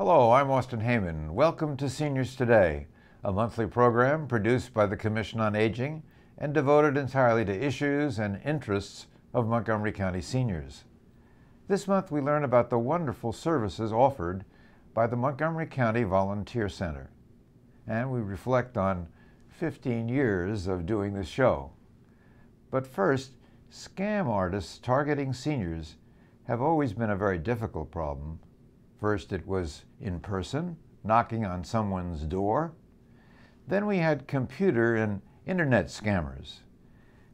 Hello, I'm Austin Heyman. Welcome to Seniors Today, a monthly program produced by the Commission on Aging and devoted entirely to issues and interests of Montgomery County seniors. This month we learn about the wonderful services offered by the Montgomery County Volunteer Center, and we reflect on 15 years of doing this show. But first, scam artists targeting seniors have always been a very difficult problem. First it was in person, knocking on someone's door. Then we had computer and internet scammers.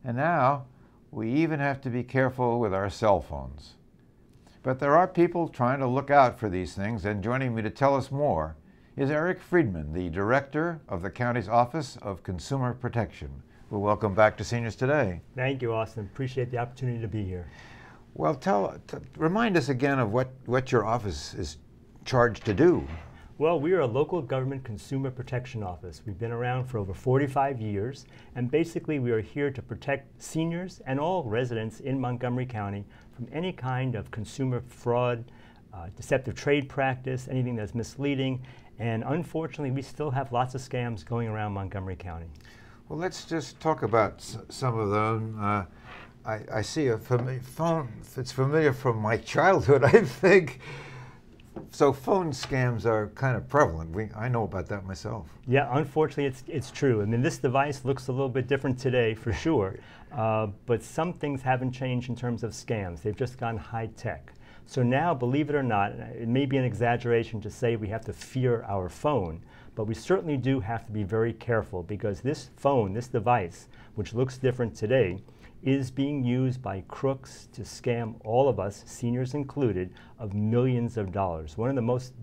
And now we even have to be careful with our cell phones. But there are people trying to look out for these things, and joining me to tell us more is Eric Friedman, the director of the county's Office of Consumer Protection. Well, welcome back to Seniors Today. Thank you, Austin. Appreciate the opportunity to be here. Well, remind us again of what your office is charged to do. Well, we are a local government consumer protection office. We've been around for over 45 years, and basically we are here to protect seniors and all residents in Montgomery County from any kind of consumer fraud, deceptive trade practice, anything that's misleading, and unfortunately we still have lots of scams going around Montgomery County. Well, let's just talk about some of them. I see a phone, it's familiar from my childhood, I think. So phone scams are kind of prevalent. I know about that myself. Yeah, unfortunately it's true. I mean, this device looks a little bit different today for sure, but some things haven't changed in terms of scams. They've just gone high tech. So now, believe it or not, it may be an exaggeration to say we have to fear our phone, but we certainly do have to be very careful, because this phone, this device, which looks different today, is being used by crooks to scam all of us, seniors included, of millions of dollars. One of the most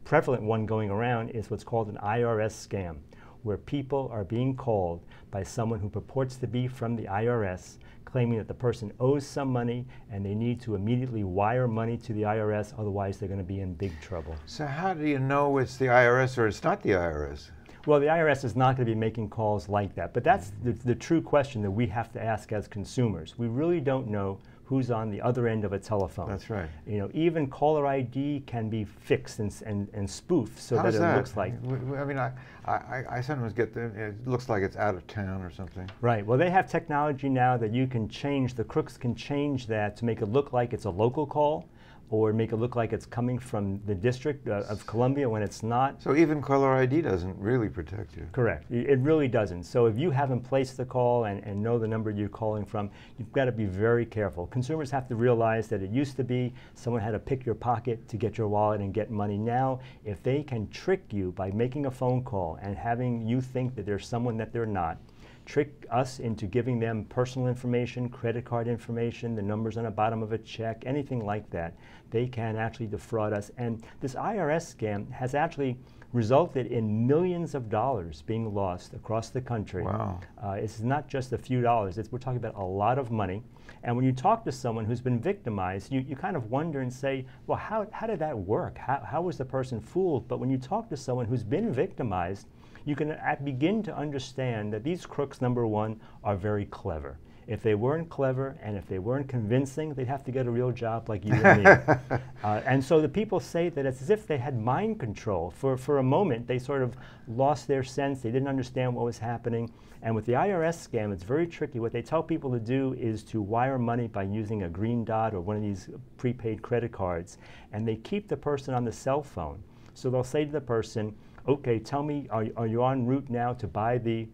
prevalent one going around is what's called an IRS scam, where people are being called by someone who purports to be from the IRS, claiming that the person owes some money and they need to immediately wire money to the IRS, otherwise they're going to be in big trouble. So how do you know it's the IRS or it's not the IRS? Well, the IRS is not going to be making calls like that, but that's the true question that we have to ask as consumers. We really don't know who's on the other end of a telephone. That's right. You know, even caller ID can be fixed and spoofed so that it looks like. I mean, I sometimes get it looks like it's out of town or something. Right. Well, they have technology now that you can change. The crooks can change that to make it look like it's a local call, or make it look like it's coming from the District of Columbia when it's not. So even caller ID doesn't really protect you. Correct. It really doesn't. So if you haven't placed the call and know the number you're calling from, you've got to be very careful. Consumers have to realize that it used to be someone had to pick your pocket to get your wallet and get money. Now, if they can trick you by making a phone call and having you think that there's someone that they're not, trick us into giving them personal information, credit card information, the numbers on the bottom of a check, anything like that, they can actually defraud us. And this IRS scam has actually resulted in millions of dollars being lost across the country. Wow. It's not just a few dollars. We're talking about a lot of money. And when you talk to someone who's been victimized, you kind of wonder and say, well, how did that work? How was the person fooled? But when you talk to someone who's been victimized, you can begin to understand that these crooks, number one, are very clever. If they weren't clever and if they weren't convincing, they'd have to get a real job like you and me. And so the people say that it's as if they had mind control. For a moment, they sort of lost their sense. They didn't understand what was happening. And with the IRS scam, it's very tricky. What they tell people to do is to wire money by using a green dot or one of these prepaid credit cards. And they keep the person on the cell phone. So they'll say to the person, okay, tell me, are you en route now to buy the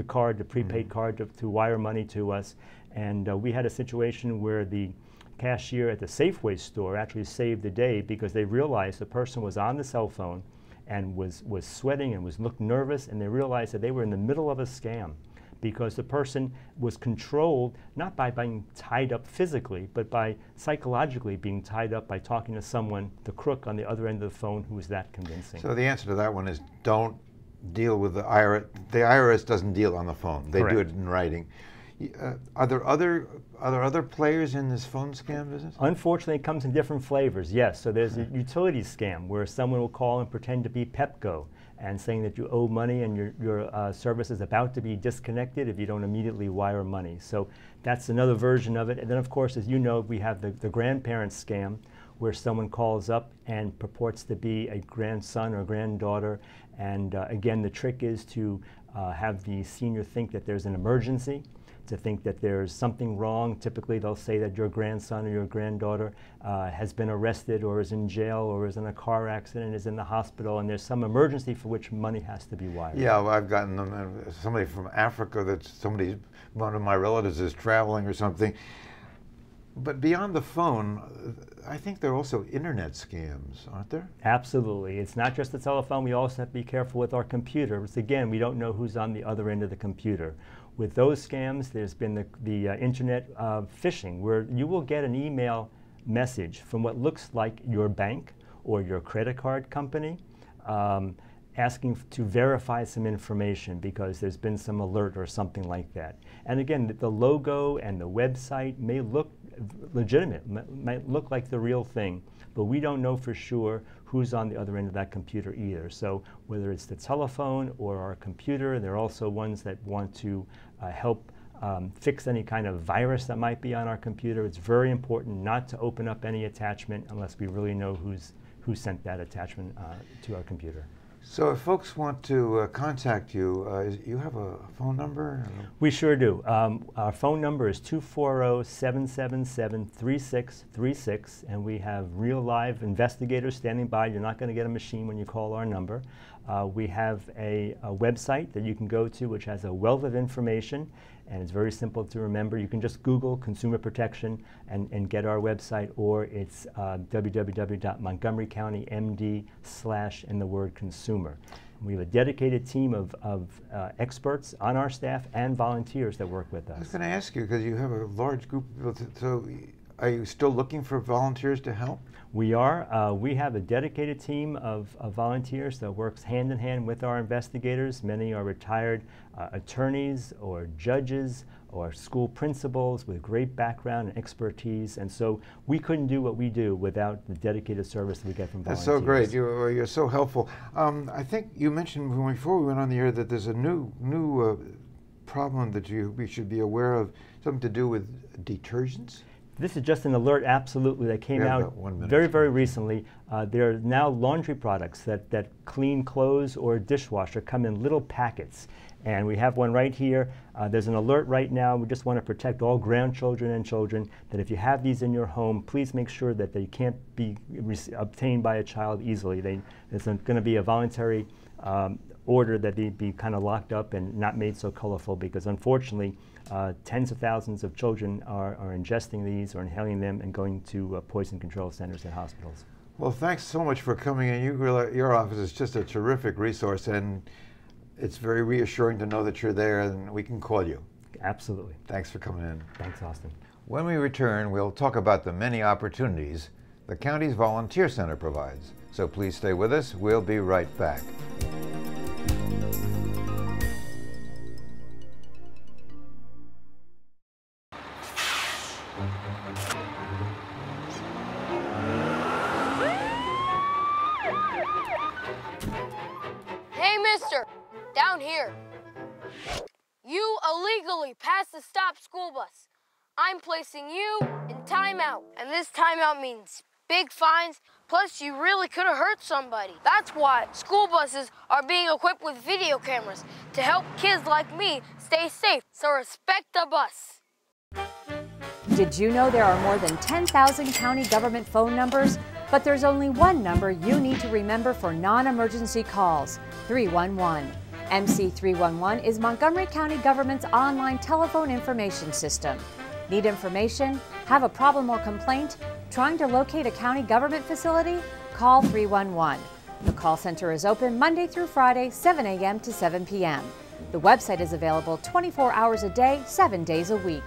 card, the prepaid card to wire money to us? And we had a situation where the cashier at the Safeway store actually saved the day, because they realized the person was on the cell phone and was sweating and looked nervous, and they realized that they were in the middle of a scam, because the person was controlled not by being tied up physically, but by psychologically being tied up by talking to someone, the crook on the other end of the phone, who was that convincing. So the answer to that one is don't deal with the IRS. The IRS doesn't deal on the phone. They do it in writing. Are there other players in this phone scam business? Unfortunately, it comes in different flavors, yes. So there's a utility scam where someone will call and pretend to be Pepco and saying that you owe money and your service is about to be disconnected if you don't immediately wire money. So that's another version of it. And then, of course, as you know, we have the grandparent scam, where someone calls up and purports to be a grandson or granddaughter. And again, the trick is to have the senior think that there's an emergency, to think that there's something wrong. Typically, they'll say that your grandson or your granddaughter has been arrested or is in jail or is in a car accident, is in the hospital, and there's some emergency for which money has to be wired. Yeah, well, I've gotten them, somebody from Africa, one of my relatives is traveling or something. But beyond the phone, I think there are also internet scams, aren't there? Absolutely. It's not just the telephone. We also have to be careful with our computers. Again, we don't know who's on the other end of the computer. With those scams, there's been the internet phishing, where you will get an email message from what looks like your bank or your credit card company asking to verify some information because there's been some alert or something like that. And again, the logo and the website may look legitimate, might look like the real thing, but we don't know for sure who's on the other end of that computer either. So whether it's the telephone or our computer, there are also ones that want to help fix any kind of virus that might be on our computer. It's very important not to open up any attachment unless we really know who sent that attachment to our computer. So if folks want to contact you, you have a phone number? We sure do. Our phone number is 240-777-3636, and we have real live investigators standing by. You're not going to get a machine when you call our number. We have a website that you can go to which has a wealth of information, and it's very simple to remember. You can just Google consumer protection and get our website, or it's www.montgomerycountymd/ and the word consumer. We have a dedicated team of experts on our staff and volunteers that work with us. I was going to ask you, because you have a large group of people, so are you still looking for volunteers to help? We are. We have a dedicated team of volunteers that works hand in hand with our investigators. Many are retired attorneys or judges or school principals with great background and expertise, and so we couldn't do what we do without the dedicated service that we get from volunteers. That's so great. You're so helpful. I think you mentioned before we went on the air that there's a new problem that we should be aware of, something to do with detergents? This is just an alert, absolutely, that came out very, very recently. There are now laundry products that clean clothes or dishwasher come in little packets. And we have one right here. There's an alert right now. We just want to protect all grandchildren and children that if you have these in your home, please make sure that they can't be obtained by a child easily. It's going to be a voluntary order that they be kind of locked up and not made so colorful, because unfortunately, tens of thousands of children are ingesting these or inhaling them and going to poison control centers and hospitals. Well, thanks so much for coming in. Your office is just a terrific resource, and it's very reassuring to know that you're there and we can call you. Absolutely. Thanks for coming in. Thanks, Austin. When we return, we'll talk about the many opportunities the county's Volunteer Center provides. So please stay with us. We'll be right back. Hey, mister, down here. You illegally passed the stop school bus. I'm placing you in timeout, and this timeout means big fines, plus you really could have hurt somebody. That's why school buses are being equipped with video cameras to help kids like me stay safe, so respect the bus. Did you know there are more than 10,000 county government phone numbers? But there's only one number you need to remember for non-emergency calls, 311. MC 311 is Montgomery County government's online telephone information system. Need information? Have a problem or complaint? Trying to locate a county government facility? Call 311. The call center is open Monday through Friday, 7 a.m. to 7 p.m. The website is available 24 hours a day, 7 days a week.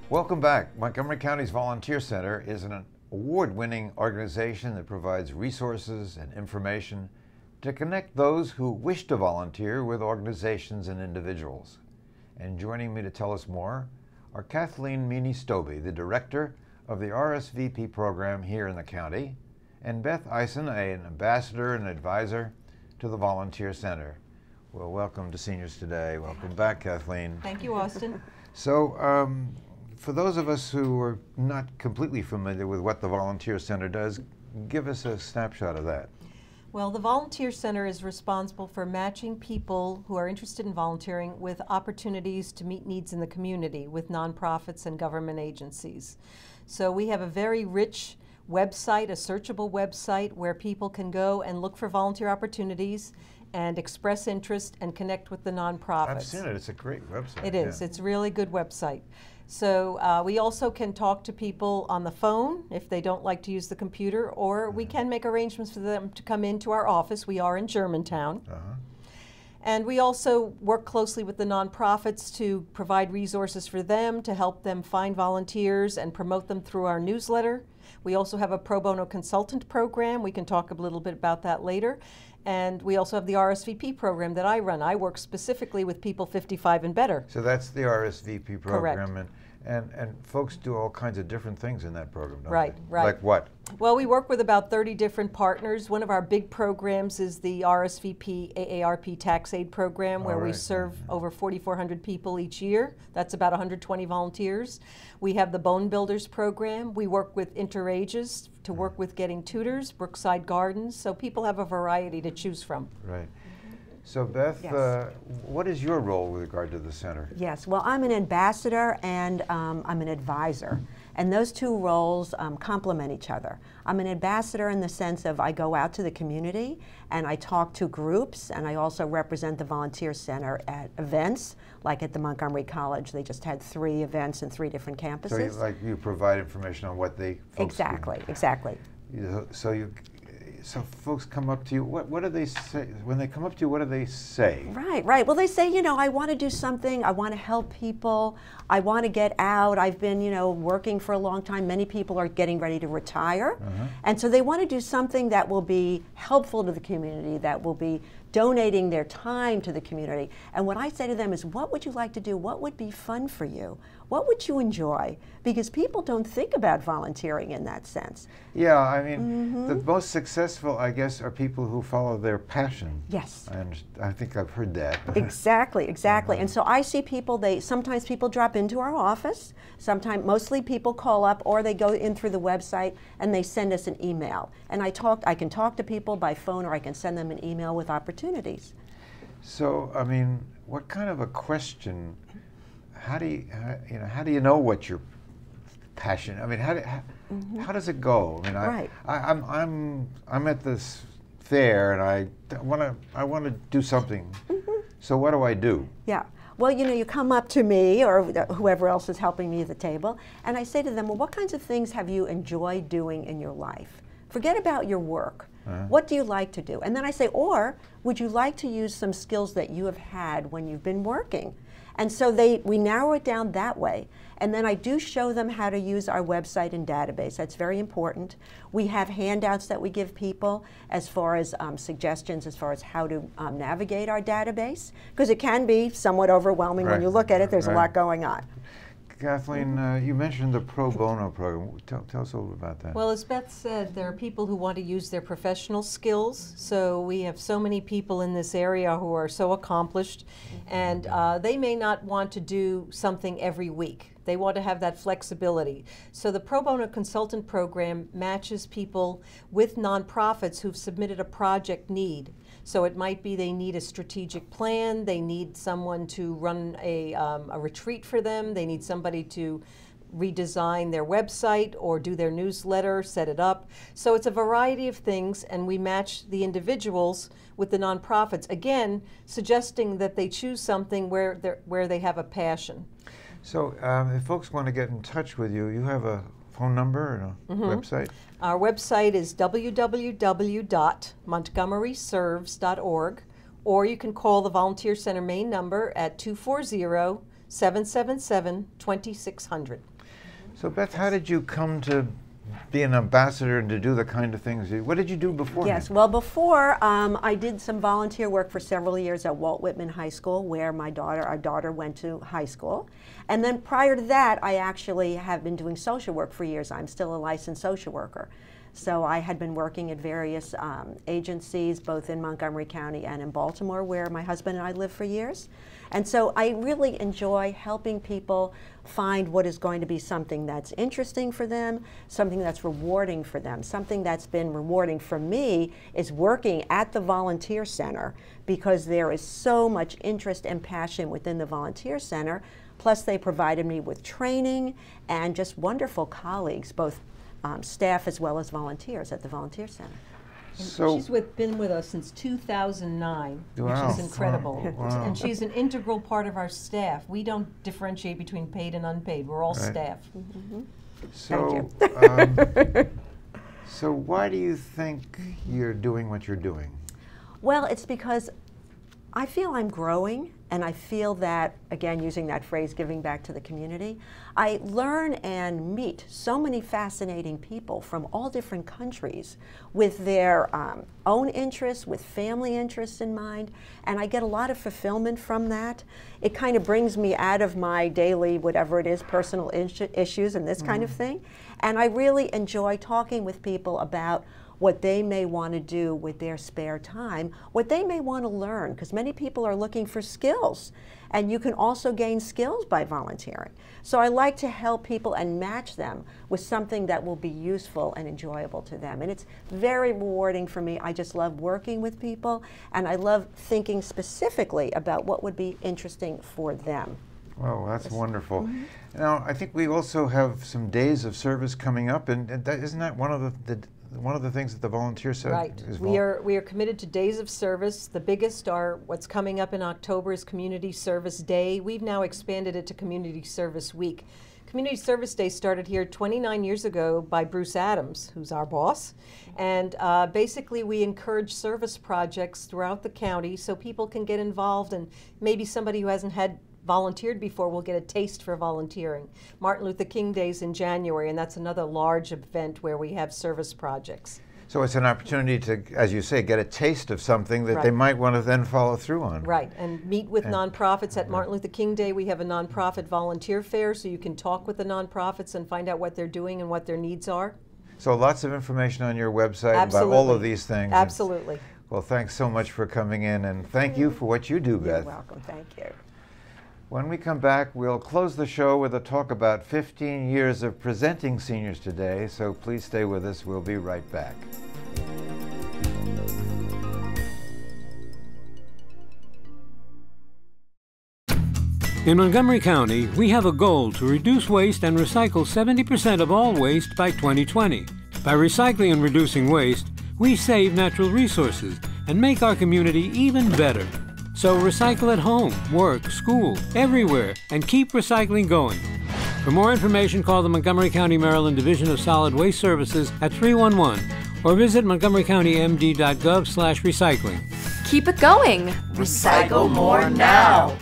Welcome back. Montgomery County's Volunteer Center is an award-winning organization that provides resources and information to connect those who wish to volunteer with organizations and individuals. And joining me to tell us more are Kathleen Meany-Stobie, the director of the RSVP program here in the county, and Beth Eisen, an ambassador and advisor to the Volunteer Center. Well, welcome to Seniors Today. Welcome back, Kathleen. Thank you, Austin. So, for those of us who are not completely familiar with what the Volunteer Center does, give us a snapshot of that. Well, the Volunteer Center is responsible for matching people who are interested in volunteering with opportunities to meet needs in the community with nonprofits and government agencies. So we have a very rich website, a searchable website where people can go and look for volunteer opportunities and express interest and connect with the nonprofits. I've seen it. It's a great website. It is. Yeah. It's a really good website. So we also can talk to people on the phone if they don't like to use the computer, or we can make arrangements for them to come into our office. We are in Germantown. And we also work closely with the nonprofits to provide resources for them, to help them find volunteers and promote them through our newsletter. We also have a pro bono consultant program. We can talk a little bit about that later. And we also have the RSVP program that I run. I work specifically with people 55 and better. So that's the RSVP program. Correct. And folks do all kinds of different things in that program, don't Right, they? right. Like what? Well, we work with about 30 different partners. One of our big programs is the RSVP AARP Tax Aid Program, where we serve over 4,400 people each year. That's about 120 volunteers. We have the Bone Builders Program. We work with Interages to work with getting tutors, Brookside Gardens, so people have a variety to choose from. Right. So Beth, Yes. what is your role with regard to the center? Yes, well, I'm an ambassador and I'm an advisor. And those two roles complement each other. I'm an ambassador in the sense of I go out to the community and I talk to groups, and I also represent the Volunteer Center at events, like at the Montgomery College. They just had 3 events in 3 different campuses. So you provide information on what they folks Exactly, exactly. So folks come up to you. What do they say when they come up to you? What do they say? Right, right. Well, they say, you know, I want to do something. I want to help people. I want to get out. I've been, you know, working for a long time. Many people are getting ready to retire. And so they want to do something that will be helpful to the community, that will be donating their time to the community. And what I say to them is, what would you like to do? What would be fun for you? What would you enjoy? Because people don't think about volunteering in that sense. Yeah, I mean, the most successful, I guess, are people who follow their passion. Yes. I think I've heard that. Exactly, exactly. And so I see people, sometimes people drop into our office, mostly people call up, or they go in through the website and they send us an email. And I can talk to people by phone, or I can send them an email with opportunities. So, I mean, what kind of a question, how do you know what your passion, I mean, how does it go? I mean, Right. I'm at this fair and I want to do something. So what do I do? Yeah. Well, you know, you come up to me or whoever else is helping me at the table, and I say to them, well, what kinds of things have you enjoyed doing in your life? Forget about your work. What do you like to do? And then I say, or would you like to use some skills that you have had when you've been working? And so we narrow it down that way. And then I do show them how to use our website and database. That's very important. We have handouts that we give people as far as suggestions as far as how to navigate our database, because it can be somewhat overwhelming when you look at it. There's a lot going on. Kathleen, you mentioned the pro bono program. Tell us a little about that. Well, as Beth said, there are people who want to use their professional skills. So we have so many people in this area who are so accomplished, and they may not want to do something every week. They want to have that flexibility. So the Pro Bono Consultant Program matches people with nonprofits who've submitted a project need. So it might be they need a strategic plan, they need someone to run a retreat for them, they need somebody to redesign their website or do their newsletter, set it up. So it's a variety of things, and we match the individuals with the nonprofits, again, suggesting that they choose something where they have a passion. So if folks want to get in touch with you, you have a phone number and a website? Our website is www.montgomeryserves.org, or you can call the Volunteer Center main number at 240-777-2600. So Beth, how did you come to be an ambassador and to do the kind of things? What did you do before? Yes, well, before I did some volunteer work for several years at Walt Whitman High School, where our daughter went to high school. And then prior to that, I actually have been doing social work for years. I'm still a licensed social worker. So I had been working at various agencies, both in Montgomery County and in Baltimore, where my husband and I lived for years. And so I really enjoy helping people find what is going to be something that's interesting for them, something that's rewarding for them. Something that's been rewarding for me is working at the volunteer center, because there is so much interest and passion within the volunteer center. Plus they provided me with training and just wonderful colleagues, both staff as well as volunteers at the volunteer center. So she's been with us since 2009, wow. which is incredible. Wow. And she's an integral part of our staff. We don't differentiate between paid and unpaid. We're all right. staff. So, so why do you think you're doing what you're doing? Well, it's because I feel I'm growing, and I feel that, again, using that phrase, giving back to the community, I learn and meet so many fascinating people from all different countries with their own interests, with family interests in mind, and I get a lot of fulfillment from that. It kind of brings me out of my daily, whatever it is, personal issues and this kind of thing, and I really enjoy talking with people about what they may want to do with their spare time, what they may want to learn, because many people are looking for skills, and you can also gain skills by volunteering. So I like to help people and match them with something that will be useful and enjoyable to them, and it's very rewarding for me. I just love working with people, and I love thinking specifically about what would be interesting for them. Well, that's wonderful. Now, I think we also have some days of service coming up, and isn't that one of the things that the volunteer said? Right. We are committed to days of service. The biggest are what's coming up in October is Community Service Day. We've now expanded it to Community Service Week. Community Service Day started here 29 years ago by Bruce Adams, who's our boss. And basically we encourage service projects throughout the county so people can get involved, and maybe somebody who hasn't had volunteered before will get a taste for volunteering. Martin Luther King Day's in January, and that's another large event where we have service projects. So it's an opportunity to, as you say, get a taste of something that they might want to then follow through on. Right, and meet with nonprofits. At Martin Luther King Day, we have a nonprofit volunteer fair, so you can talk with the nonprofits and find out what they're doing and what their needs are. So lots of information on your website Absolutely. about all of these things. Absolutely. Well, thanks so much for coming in, and thank you for what you do, Beth. You're welcome. Thank you. When we come back, we'll close the show with a talk about 15 years of presenting Seniors Today, so please stay with us. We'll be right back. In Montgomery County, we have a goal to reduce waste and recycle 70% of all waste by 2020. By recycling and reducing waste, we save natural resources and make our community even better. So recycle at home, work, school, everywhere, and keep recycling going. For more information, call the Montgomery County, Maryland Division of Solid Waste Services at 311 or visit montgomerycountymd.gov/recycling. Keep it going. Recycle more now.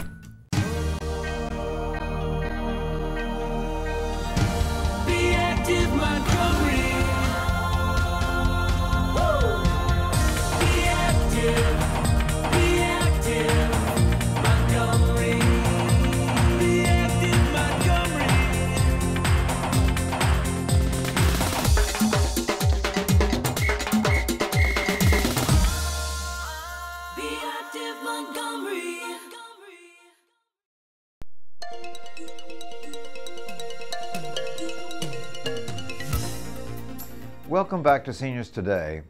Be active, Montgomery. Be active. Be active, Montgomery. Be active, Montgomery. Be active, Montgomery. Welcome back to Seniors Today.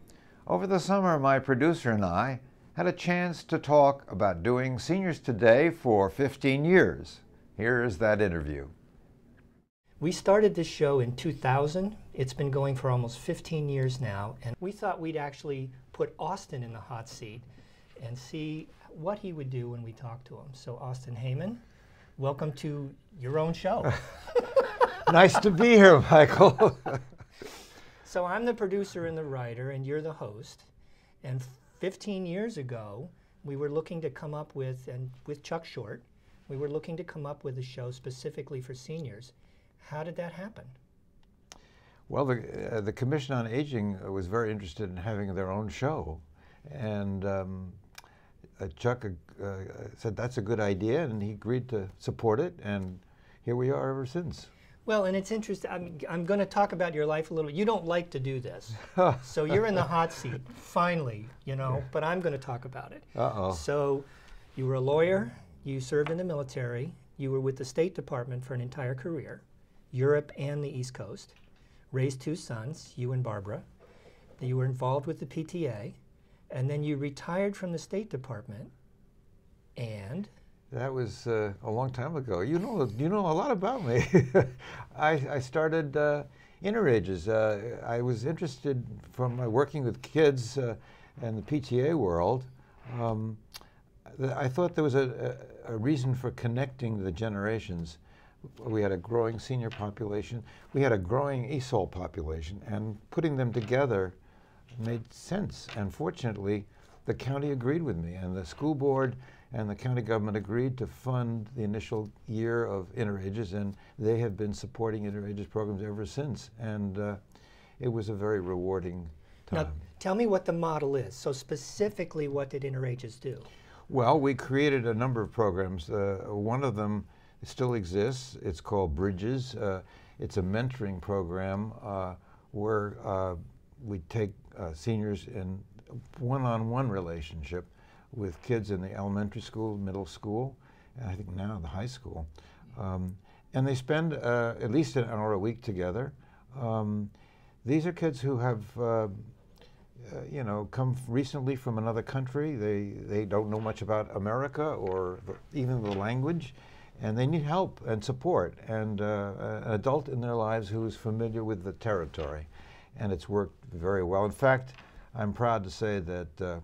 Over the summer, my producer and I had a chance to talk about doing Seniors Today for 15 years. Here is that interview. We started this show in 2000. It's been going for almost 15 years now, and we thought we'd actually put Austin in the hot seat and see what he would do when we talked to him. So Austin Heyman, welcome to your own show. Nice to be here, Michael. So I'm the producer and the writer, and you're the host. And 15 years ago, we were looking to come up with, and with Chuck Short, we were looking to come up with a show specifically for seniors. How did that happen? Well, the Commission on Aging was very interested in having their own show. And Chuck said that's a good idea, and he agreed to support it. And here we are ever since. Well, and it's interesting. I'm going to talk about your life a little. You don't like to do this, so you're in the hot seat finally, you know. But I'm going to talk about it. Uh-oh. So, you were a lawyer. You served in the military. You were with the State Department for an entire career, Europe and the East Coast. Raised 2 sons, you and Barbara. You were involved with the PTA, and then you retired from the State Department. And that was a long time ago. You know a lot about me. I started Interages. I was interested from working with kids and the PTA world. I thought there was a reason for connecting the generations. We had a growing senior population. We had a growing ESOL population, and putting them together made sense. And fortunately, the county agreed with me, and the school board and the county government agreed to fund the initial year of Interages, and they have been supporting Interages programs ever since. And it was a very rewarding time. now, tell me what the model is. So specifically, what did Interages do? Well, we created a number of programs. One of them still exists. It's called Bridges. It's a mentoring program where we take seniors in one-on-one relationship with kids in the elementary school, middle school, and I think now the high school. And they spend at least an hour a week together. These are kids who have come recently from another country. They don't know much about America or even the language, and they need help and support, and an adult in their lives who is familiar with the territory. And it's worked very well. In fact, I'm proud to say that the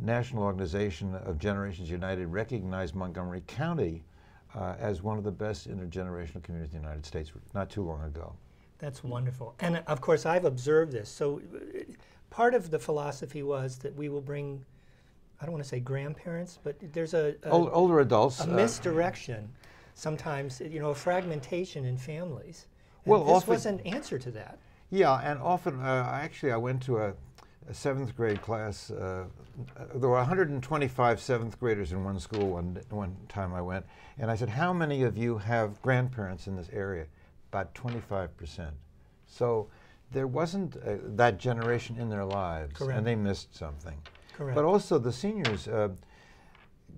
National Organization of Generations United recognized Montgomery County as one of the best intergenerational communities in the United States not too long ago. That's wonderful. And of course, I've observed this. So part of the philosophy was that we will bring, I don't want to say grandparents, but there's older adults. A misdirection, sometimes, a fragmentation in families. And Well, this often, was an answer to that. Yeah, and often, actually, I went to a 7th grade class. There were 125 7th graders in one school one time I went, and I said, how many of you have grandparents in this area? About 25%. So there wasn't that generation in their lives, Correct. and they missed something. Correct. But also the seniors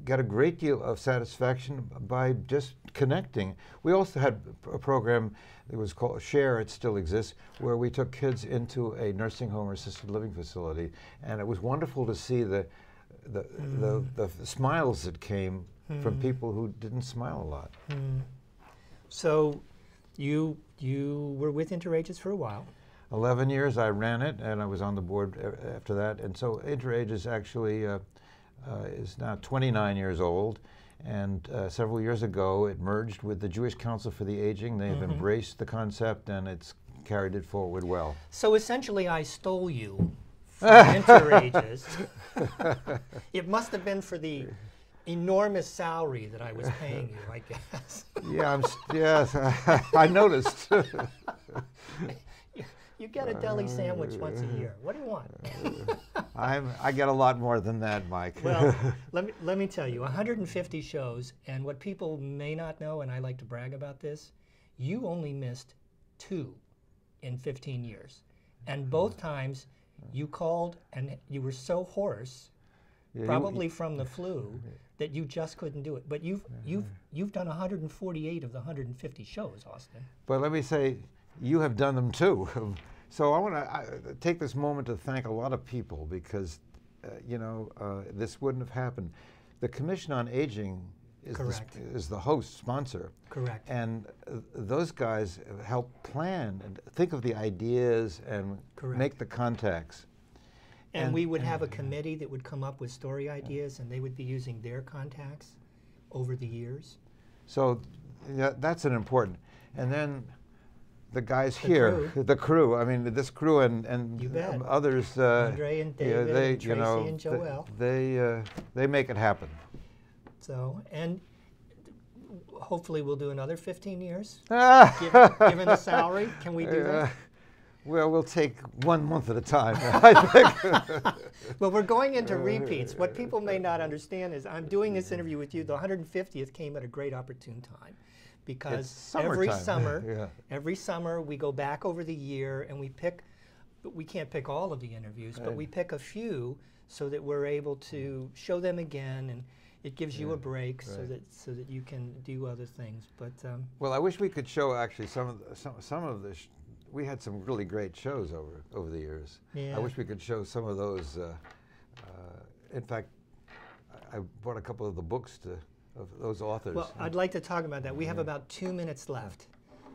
got a great deal of satisfaction by just connecting. We also had a program that was called Share, it still exists, where we took kids into a nursing home or assisted living facility, and it was wonderful to see the smiles that came from people who didn't smile a lot. So you were with Interages for a while. 11 years I ran it, and I was on the board after that. And so Interages actually is now 29 years old. And several years ago, it merged with the Jewish Council for the Aging. They've embraced the concept, and it's carried it forward well. So essentially, I stole you from Interages. It must have been for the enormous salary that I was paying you, I guess. Yeah, yes, I noticed. You get a deli sandwich once a year. What do you want? I get a lot more than that, Mike. Well, let me tell you, 150 shows, and what people may not know, and I like to brag about this, you only missed 2 in 15 years. And both times you called and you were so hoarse, probably from the flu, that you just couldn't do it. But you've done 148 of the 150 shows, Austin. But let me say, you have done them too. So I want to take this moment to thank a lot of people because, this wouldn't have happened. The Commission on Aging is the host sponsor. Correct. And those guys help plan and think of the ideas and make the contacts. And we would have a committee that would come up with story ideas, and they would be using their contacts over the years. So that's an important. And then the guys here, the crew. I mean, this crew and others. Andre and David, and Tracy and Joelle. They make it happen. So, and hopefully we'll do another 15 years, given the salary. Can we do that? Well, we'll take 1 month at a time, I think. Well, we're going into repeats. What people may not understand is I'm doing this interview with you. The 150th came at a great opportune time because Every summer, yeah. Every summer we go back over the year and we pick, but we can't pick all of the interviews, but we pick a few so that we're able to show them again, and it gives you a break so that you can do other things. But well, I wish we could show actually some of the. We had some really great shows over the years. Yeah. I wish we could show some of those. In fact, I bought a couple of the books of those authors. Well, I'd like to talk about that. We have about 2 minutes left,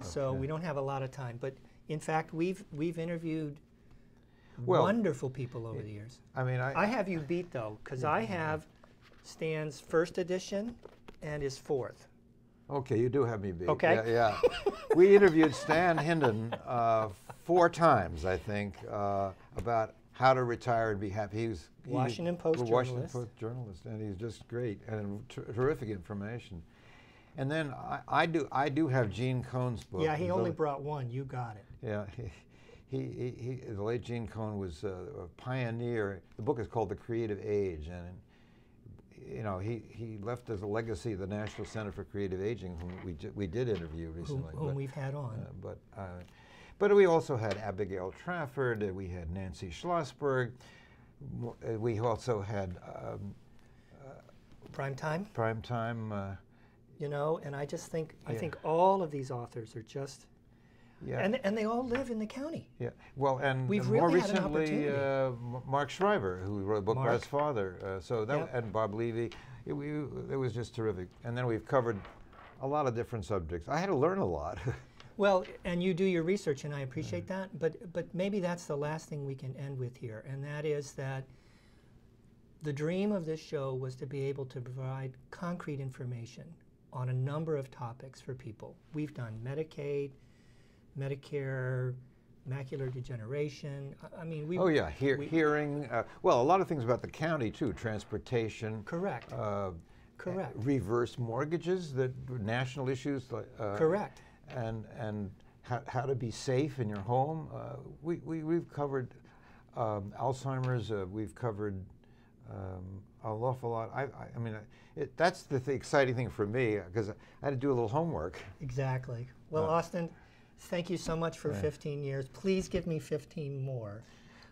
so Okay. we don't have a lot of time. But in fact, we've interviewed wonderful people over the years. I mean, I have you beat though, because I have Stan's first edition and his fourth. Okay, you do have me beat. Okay. Yeah. We interviewed Stan Hinden 4 times, I think, about how to retire and be happy. He's Washington Post a Washington journalist. Post journalist, and he's just great and terrific information. And then I do have Gene Cohn's book. Yeah, he only brought one. You got it. Yeah. The late Gene Cohn was a pioneer. The book is called The Creative Age, and you know he left as a legacy the National Center for Creative Aging, whom we did interview recently. Whom we've had on. But we also had Abigail Trafford. We had Nancy Schlossberg. We also had Prime Time. Prime Time. You know, and I just think I think all of these authors are just. Yeah. And they all live in the county. Yeah. Well, and We've more really had an recently, opportunity. Mark Shriver, who wrote a book about his father. Yep. And Bob Levy. It was just terrific. And then we've covered a lot of different subjects. I had to learn a lot. Well, and you do your research, and I appreciate that. But maybe that's the last thing we can end with here, and that is that the dream of this show was to be able to provide concrete information on a number of topics for people. We've done Medicaid, Medicare, macular degeneration. I mean, we. Oh yeah, hearing. Well, a lot of things about the county too. Transportation. Correct. Correct. Reverse mortgages, that national issues. Correct. And how to be safe in your home. We've covered Alzheimer's. We've covered an awful lot. I mean, that's the exciting thing for me, because I had to do a little homework. Exactly. Well, Austin, thank you so much for 15 years. Please give me 15 more.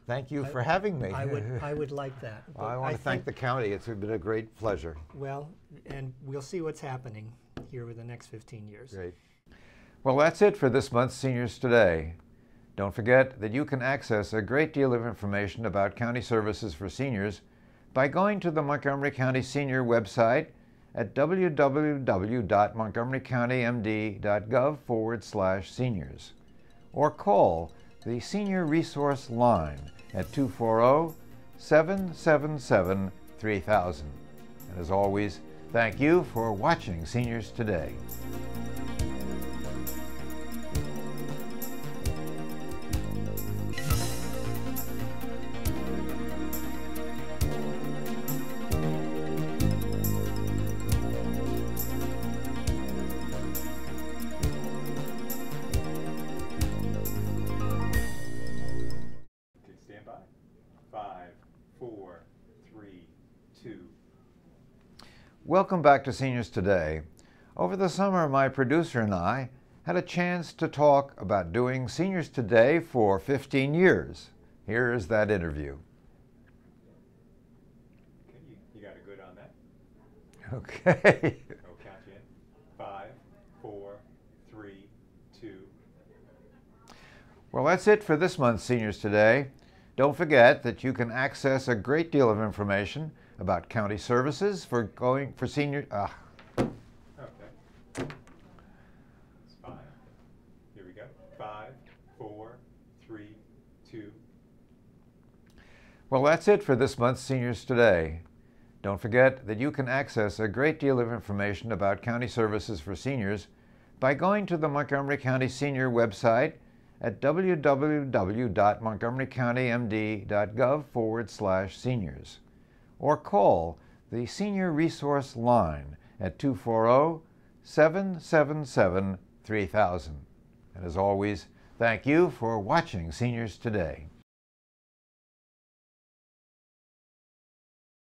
Thank you for having me. I would like that. Well, I want to thank the county. It's been a great pleasure. Well, and we'll see what's happening here with the next 15 years. Great. Well, that's it for this month's Seniors Today. Don't forget that you can access a great deal of information about county services for seniors by going to the Montgomery County Senior website at www.montgomerycountymd.gov/seniors, or call the Senior Resource Line at 240-777-3000. And as always, thank you for watching Seniors Today. Stand by. 5, 4, 3, 2. Welcome back to Seniors Today. Over the summer, my producer and I had a chance to talk about doing Seniors Today for 15 years. Here is that interview. Okay, you got a good on that? Okay. I'll count you in. 5, 4, 3, 2. Well, that's it for this month's Seniors Today. Don't forget that you can access a great deal of information about county services for senior. Okay. It's 5. Here we go. 5, 4, 3, 2. Well, that's it for this month's Seniors Today. Don't forget that you can access a great deal of information about county services for seniors by going to the Montgomery County Senior website at www.montgomerycountymd.gov/seniors, or call the Senior Resource Line at 240-777-3000. And as always, thank you for watching Seniors Today.